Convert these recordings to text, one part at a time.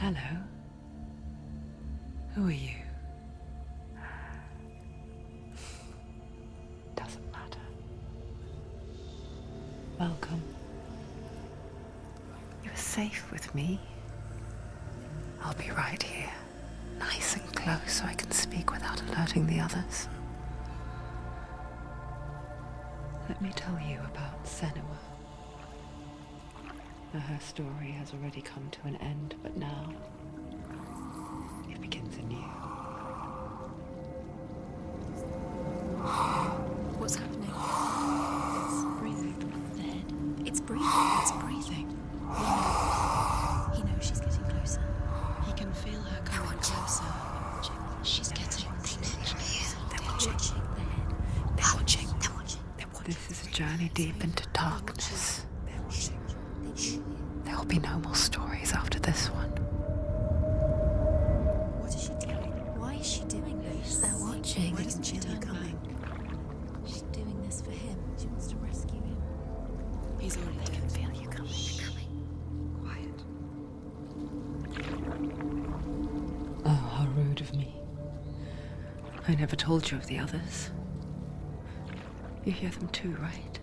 Hello. Who are you? Doesn't matter. Welcome. You're safe with me. I'll be right here, nice and close so I can speak without alerting the others. Let me tell you about Senua. Her story has already come to an end, but now it begins anew. What's happening? It's breathing. The head. It's breathing. It's breathing. He knows she's getting closer. He can feel her coming closer. She's getting closer. They're watching. They're watching. They're watching. They're watching. This is a journey deep into darkness. They're watching. There will be no more stories after this one. What is she doing? Why is she doing this? They're watching. Why doesn't she turn coming? She's doing this for him. She wants to rescue him. He's already dead. I can feel you coming. Quiet. Oh, how rude of me. I never told you of the others. You hear them too, right?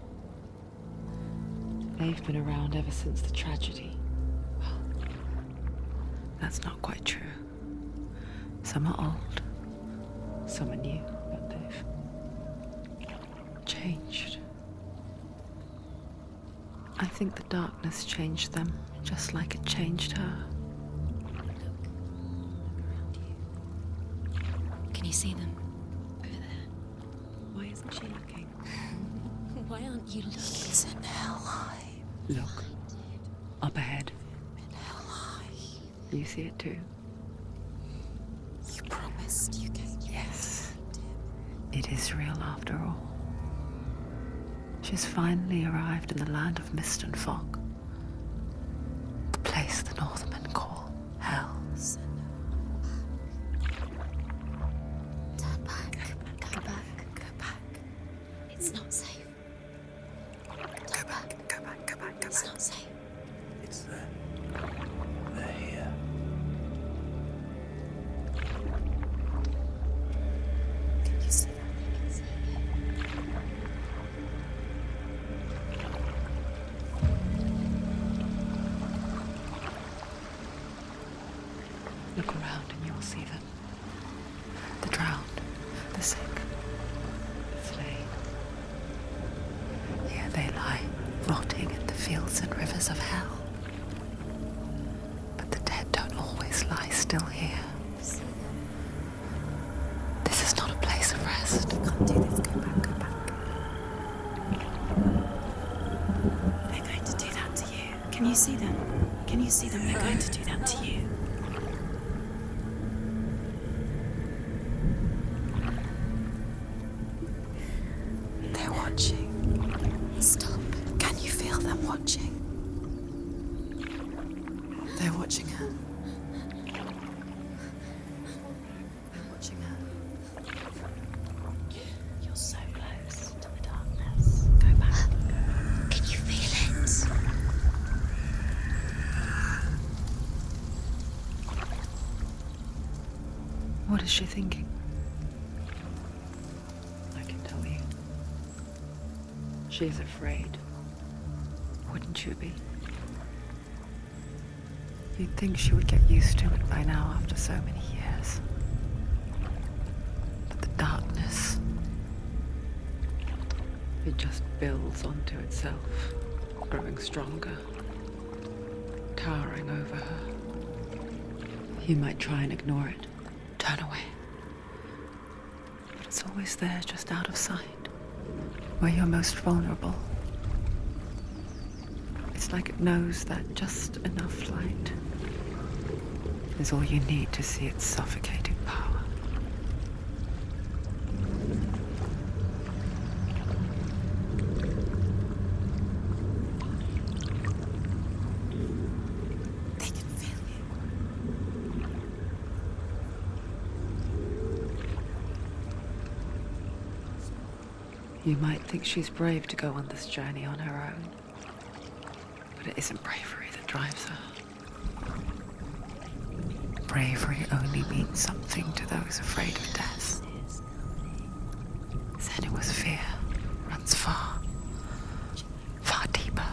They've been around ever since the tragedy. Well, that's not quite true. Some are old, some are new, but they've changed. I think the darkness changed them, just like it changed her. Look around you. Can you see them? Over there. Why isn't she looking? Why aren't you looking? He's in hell high. Look, up ahead. In hell high. You see it too? You promised you gave Yes. It is real after all. She's finally arrived in the land of mist and fog. The place the Northmen call Hell. Turn back. Go back. Go back. It's not safe. Go back, go back, go back, go It's back. not safe. It's there. They're here. Can you see that? I can see it. Look around and you will see them. The drowned, the sick, the slain. Here they lie, rotting in the fields and rivers of hell. But the dead don't always lie still here. See them. This is not a place of rest. You can't do this. Go back, go back. They're going to do that to you. Can you see them? Can you see them? They're going to do that to you. They're watching. Stop. Can you feel them watching? They're watching her. They're watching her. You're so close to the darkness. Go back. Can you feel it? What is she thinking? I can tell you. She is afraid. Wouldn't you be? You'd think she would get used to it by now after so many years. But the darkness, it just builds onto itself, growing stronger, towering over her. You might try and ignore it, turn away. But it's always there, just out of sight, where you're most vulnerable. It's like it knows that just enough light is all you need to see its suffocating power. They can feel you. You might think she's brave to go on this journey on her own, but it isn't bravery that drives her. bravery only means something to those afraid of death. Senua's fear runs far, far deeper.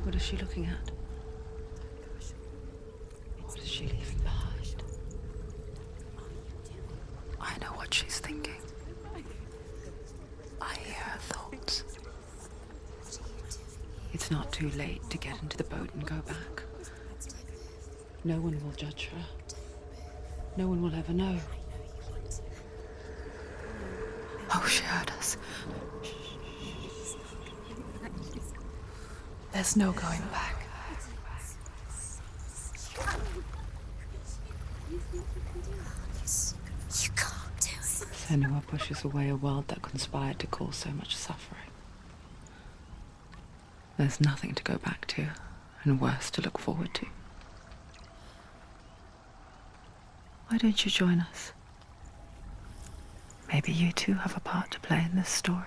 What is she looking at? What is she leaving behind? I know what she's thinking. I hear her thoughts. It's not too late to get into the boat and go back. No one will judge her. No one will ever know. Oh, she heard us. There's no going back. You can't do it. Senua pushes away a world that conspired to cause so much suffering. There's nothing to go back to, and worse to look forward to. Why don't you join us? Maybe you too have a part to play in this story.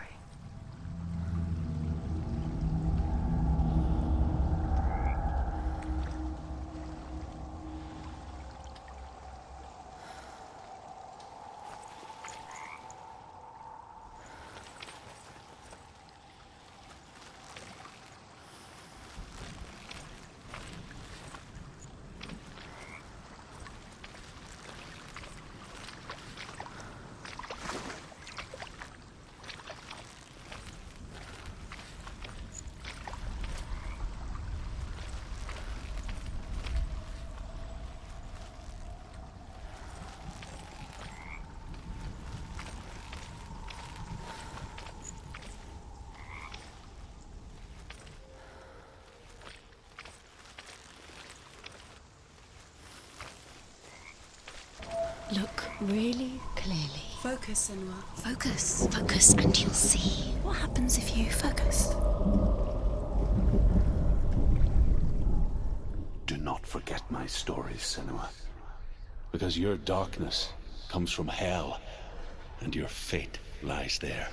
Look really clearly. Focus, Senua. Focus, focus, and you'll see. What happens if you focus? Do not forget my stories, Senua. Because your darkness comes from hell, and your fate lies there.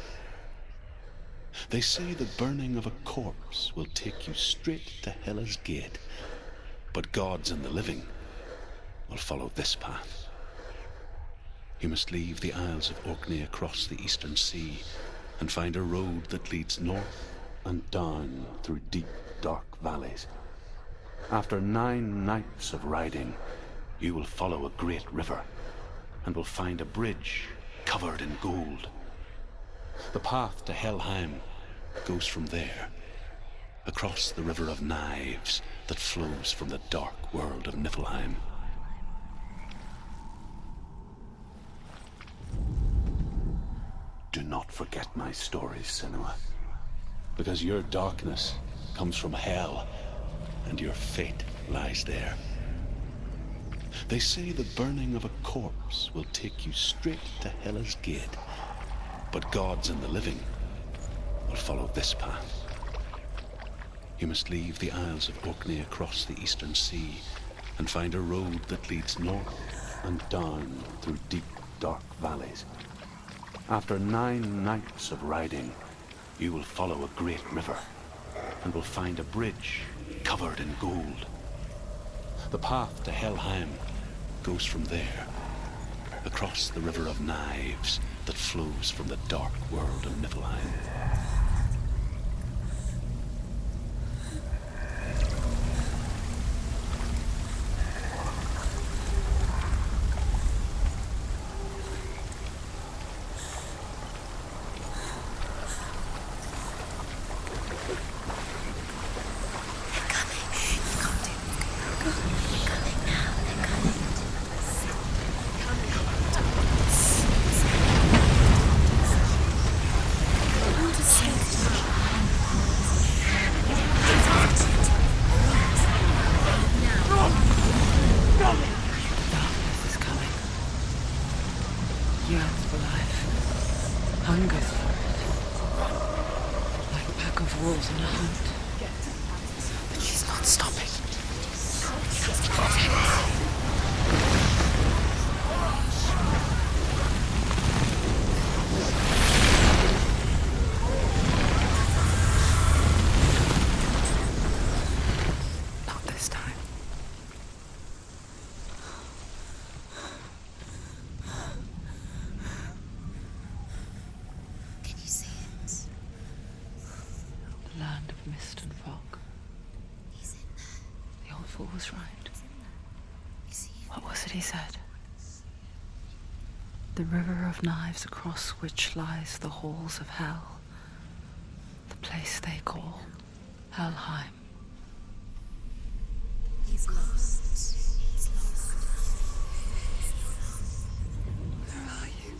They say the burning of a corpse will take you straight to Hela's gate, but gods and the living will follow this path. You must leave the Isles of Orkney across the eastern sea and find a road that leads north and down through deep, dark valleys. After 9 nights of riding, you will follow a great river and will find a bridge covered in gold. The path to Helheim goes from there, across the river of knives that flows from the dark world of Niflheim. Do not forget my stories, Senua. Because your darkness comes from hell, and your fate lies there. They say the burning of a corpse will take you straight to Hela's gate, but gods and the living will follow this path. You must leave the Isles of Orkney across the eastern sea and find a road that leads north and down through deep, dark valleys. After 9 nights of riding, you will follow a great river and will find a bridge covered in gold. The path to Helheim goes from there, across the river of knives that flows from the dark world of Niflheim. I want to pack of wolves on a hunt. But she's not stopping. Not this time. Can you see it? The land of mist and fog. He's in there. The old fool was right. You see him? What was it he said? The river of knives across which lies the halls of hell. The place they call Helheim. He's lost. He's lost. Where are you?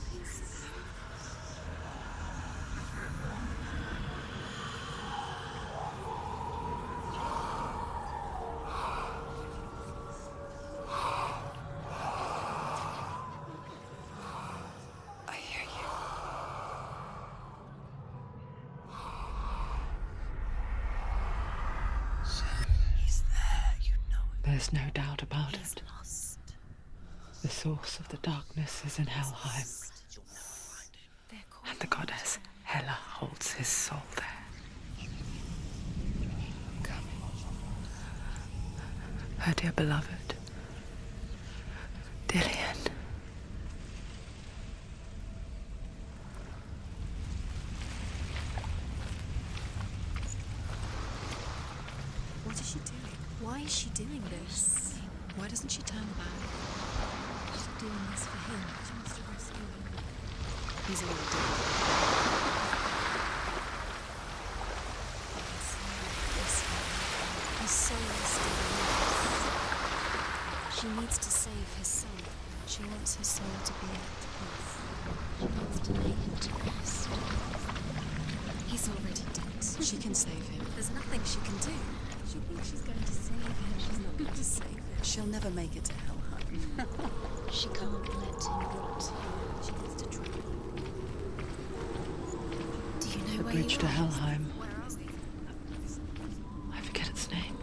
I hear you. He's there, you know it. There's no doubt about He's it. lost. The source of the darkness is in Helheim, You'll never find him. They're called. and the goddess Hela holds his soul there. Her dear beloved, Dillian. What is she doing? Why is she doing this? Why doesn't she turn back? She's doing this for him. She wants to rescue him. He's already dead. His soul is still alive. She needs to save his soul. She wants her soul to be at peace. She wants to lay him to rest. He's already dead. She can save him. There's nothing she can do. She thinks she's going to save him. She's not going to save him. She'll never make it to Helheim. She can't let him rot here. She has to try. Do you know The where bridge you to are? Helheim. Where are we? I forget its name.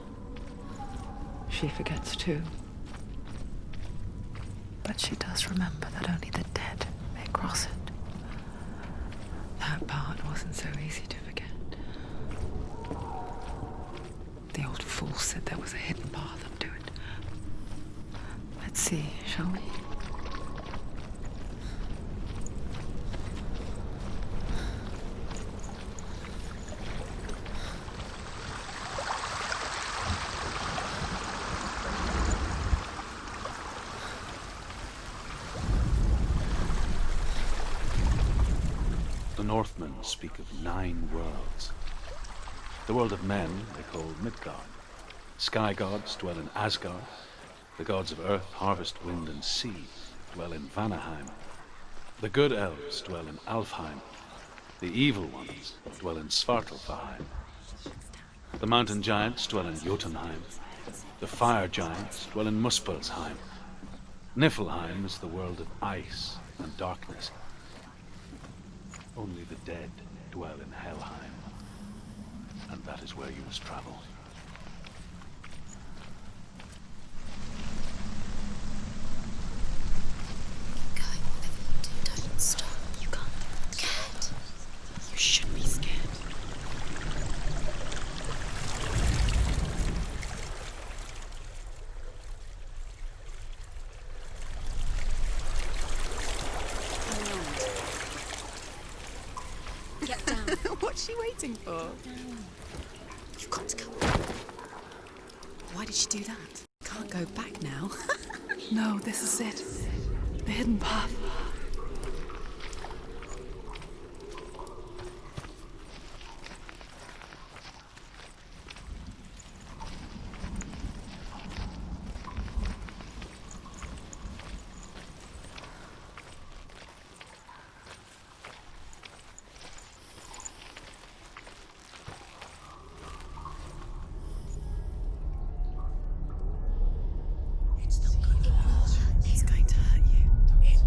She forgets too. But she does remember that only the dead may cross it. That part wasn't so easy to forget. The old fool said there was a hidden path up to it. Let's see, shall we? The Northmen speak of 9 worlds. The world of men they call Midgard. Sky gods dwell in Asgard. The gods of earth, harvest, wind, and sea dwell in Vanaheim. The good elves dwell in Alfheim. The evil ones dwell in Svartalfheim. The mountain giants dwell in Jotunheim. The fire giants dwell in Muspelheim. Niflheim is the world of ice and darkness. Only the dead dwell in Helheim. And that is where you must travel. Keep going, whatever you do, don't stop. You can't. Scared. You should be scared. Get down. What's she waiting for? You've got to go. Why did she do that? Can't go back now. No, this is it. The hidden path. It's going to hurt you.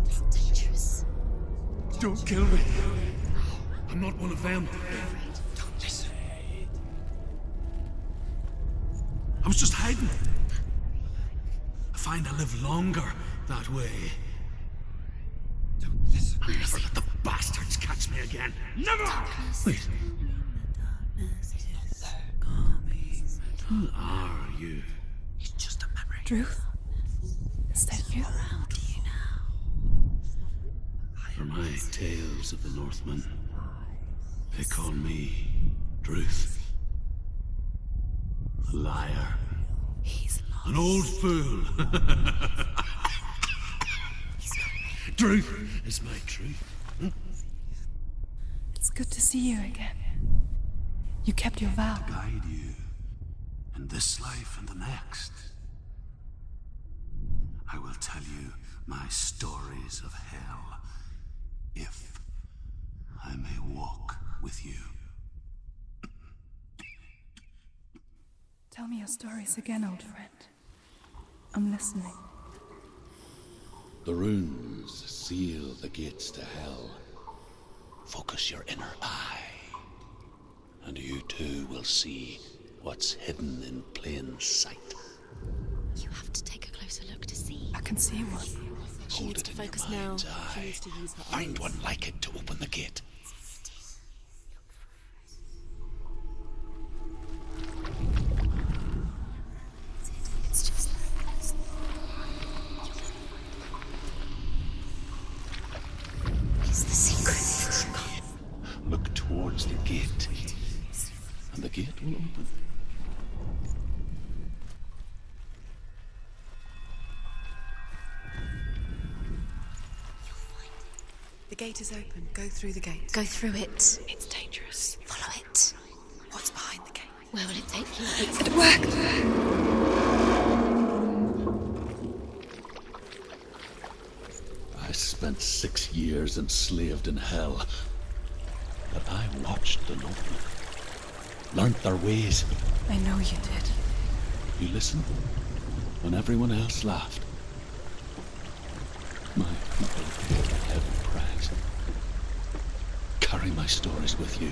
It's dangerous. Don't kill me. I'm not one of them. Don't Listen. I was just hiding. I find I live longer that way. Don't listen. I'll never let the bastards catch me again. Never! Wait. Who are you? It's just a memory. Druth? Is that you? How do you know? For my tales of the Northmen, they call me Druth. A liar. He's lost. An old fool. Druth is my truth. It's good to see you again. You kept your vow. Guide you in this life and the next. I will tell you my stories of hell, if I may walk with you. Tell me your stories again, old friend. I'm listening. The runes seal the gates to hell. Focus your inner eye, and you too will see what's hidden in plain sight. You have to take a closer look to see. I can see one. She Hold needs it to in your focus now. mind's She eye. needs to use her Find eyes. one like it to open the gate. It's just it's the secret. Look towards the gate, and the gate will open. The gate is open. Go through the gate. Go through it. It's dangerous. Follow it. What's behind the gate? Where will it take you? It worked! I spent 6 years enslaved in hell, but I watched the Northmen, learnt their ways. I know you did. You listened when everyone else laughed. My people paid a heavy price. Carry my stories with you,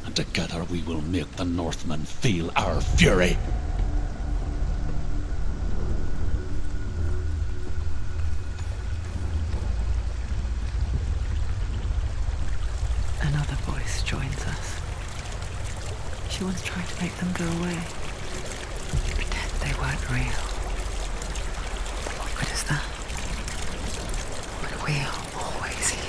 and together we will make the Northmen feel our fury. Another voice joins us. She once tried to make them go away. Pretend they weren't real. What good is that? When we'll always hear.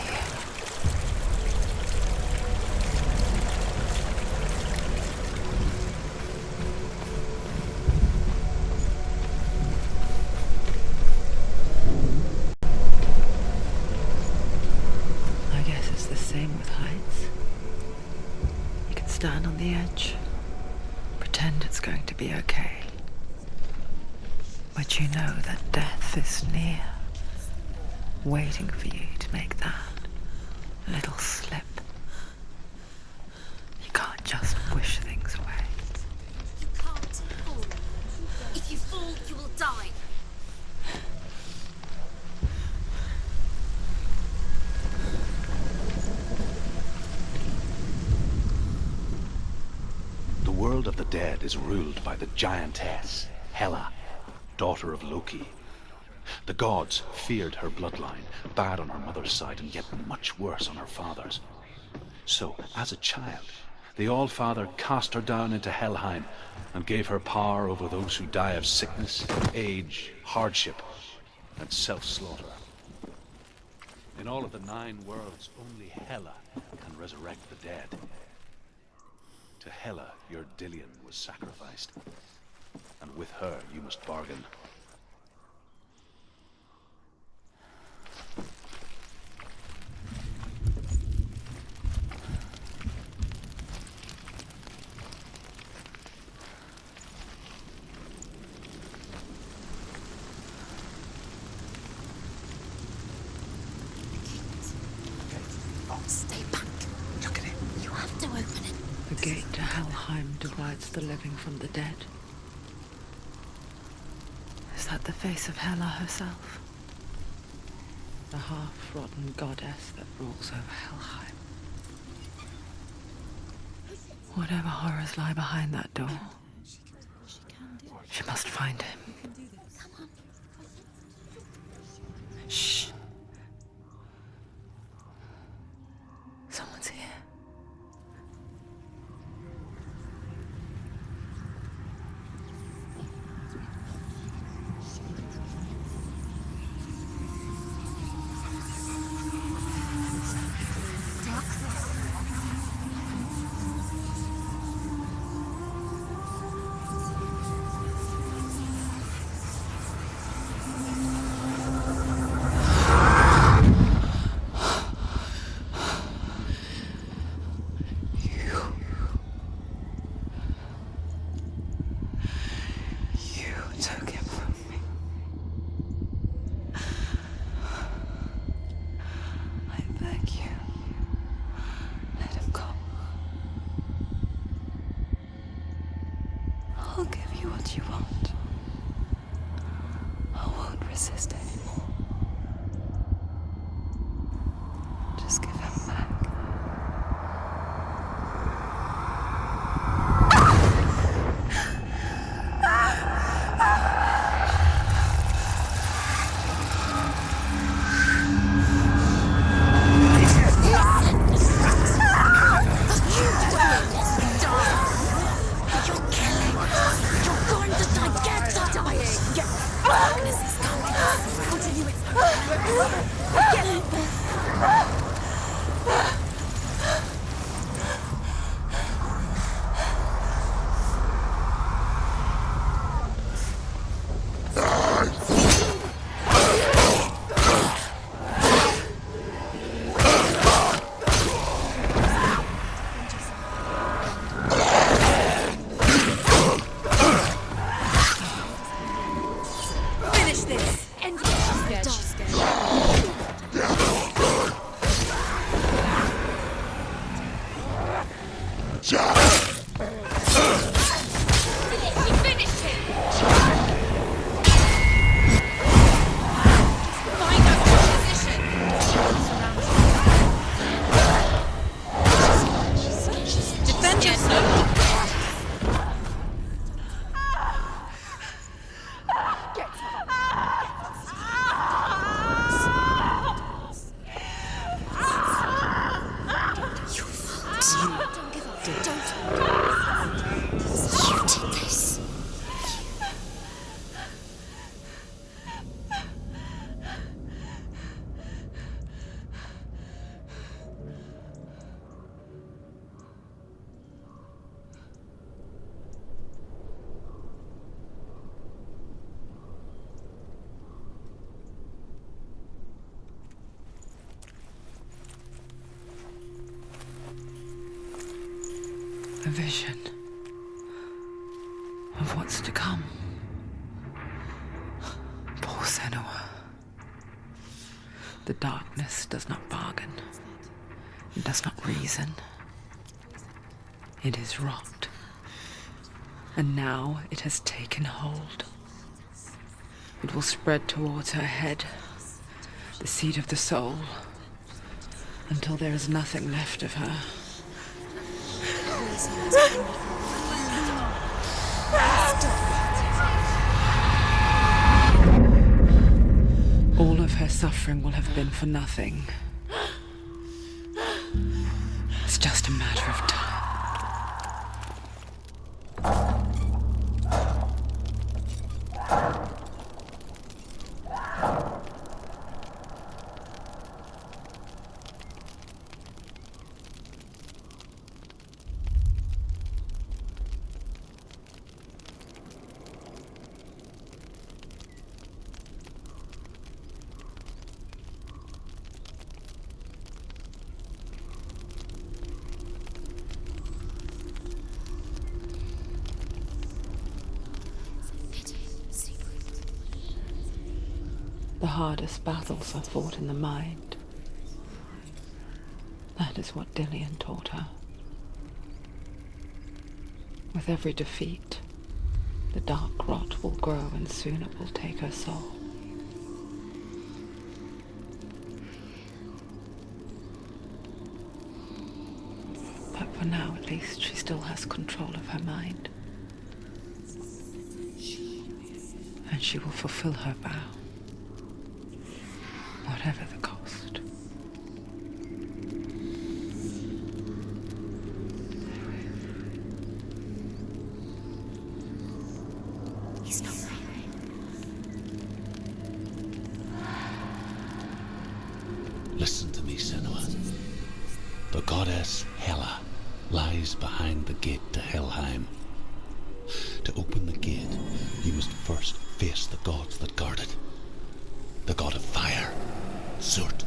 I guess it's the same with heights. You can stand on the edge, pretend it's going to be okay. But you know that death is near, waiting for you to make that little slip. You can't just wish things away. You can't fall. If you fall, you will die. The world of the dead is ruled by the giantess, Hela, daughter of Loki. The gods feared her bloodline, bad on her mother's side and yet much worse on her father's. So, as a child, the All-Father cast her down into Helheim and gave her power over those who die of sickness, age, hardship, and self-slaughter. In all of the 9 worlds, only Hela can resurrect the dead. To Hela, your Dillion was sacrificed, and with her you must bargain. Stay back. Look at it. You have to open it. The gate to Helheim divides the living from the dead. Is that the face of Hela herself? The half-rotten goddess that rules over Helheim. Whatever horrors lie behind that door, She can do it. she must find him. Come on. Shh. Someone's here. You took him from me. I beg you, let him go. I'll give you what you want. I won't resist anymore. Just give him back. A vision of what's to come. Poor Senua. The darkness does not bargain. It does not reason. It is rot. And now it has taken hold. It will spread towards her head, the seat of the soul, until there is nothing left of her. All of her suffering will have been for nothing. It's just a matter of time. The hardest battles are fought in the mind. That is what Dillian taught her. With every defeat, the dark rot will grow and soon it will take her soul. But for now, at least, she still has control of her mind. And she will fulfill her vow, whatever the cost. He's not there. Listen to me, Senua. The goddess Hela lies behind the gate to Helheim. To open the gate, you must first face the gods that guard it. The god of fire, Zurt,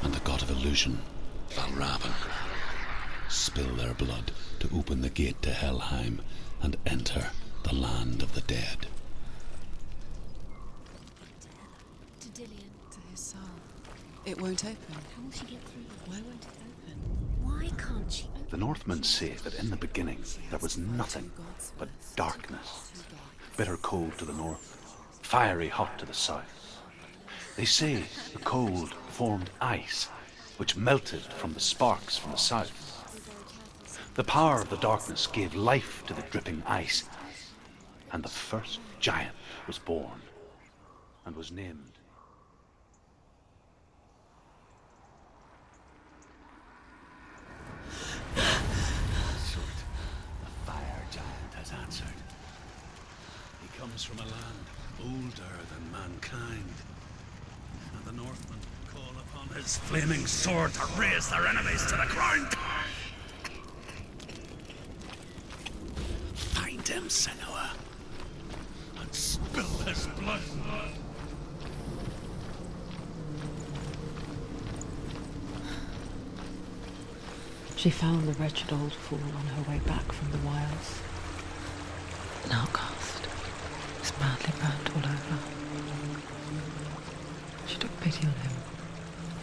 and the god of illusion, Valravn. Spill their blood to open the gate to Helheim and enter the land of the dead. To Dillian. To his soul. It won't open. How will she get through? Why won't it open? Why can't she open? The Northmen say that in the beginning there was nothing but darkness. Bitter cold to the north, fiery hot to the south. They say the cold formed ice, which melted from the sparks from the south. The power of the darkness gave life to the dripping ice, and the first giant was born, and was named Zurt. The fire giant has answered. He comes from a land older than mankind, and the Northmen call upon his flaming sword to raise their enemies to the ground. Find him, Senua, and spill his blood. She found the wretched old fool on her way back from the wilds. An outcast, was badly burnt all over. She took pity on him,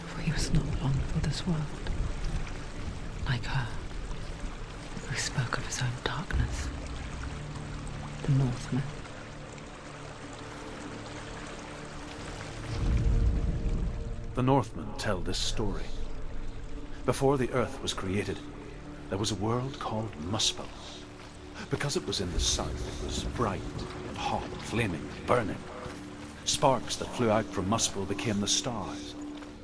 for he was not long for this world. Like her, who spoke of his own darkness. The Northmen. The Northmen tell this story. Before the earth was created, there was a world called Muspel. Because it was in the south, it was bright and hot, flaming, burning. Sparks that flew out from Muspel became the stars.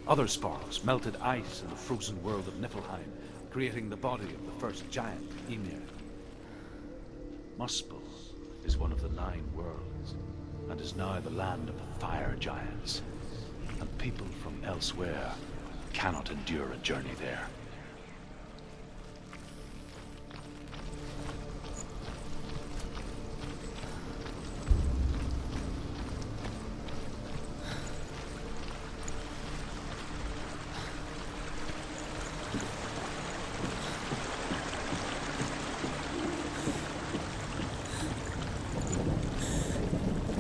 Other sparks melted ice in the frozen world of Niflheim, creating the body of the first giant, Ymir. Muspel is one of the 9 worlds, and is now the land of the fire giants. And people from elsewhere cannot endure a journey there.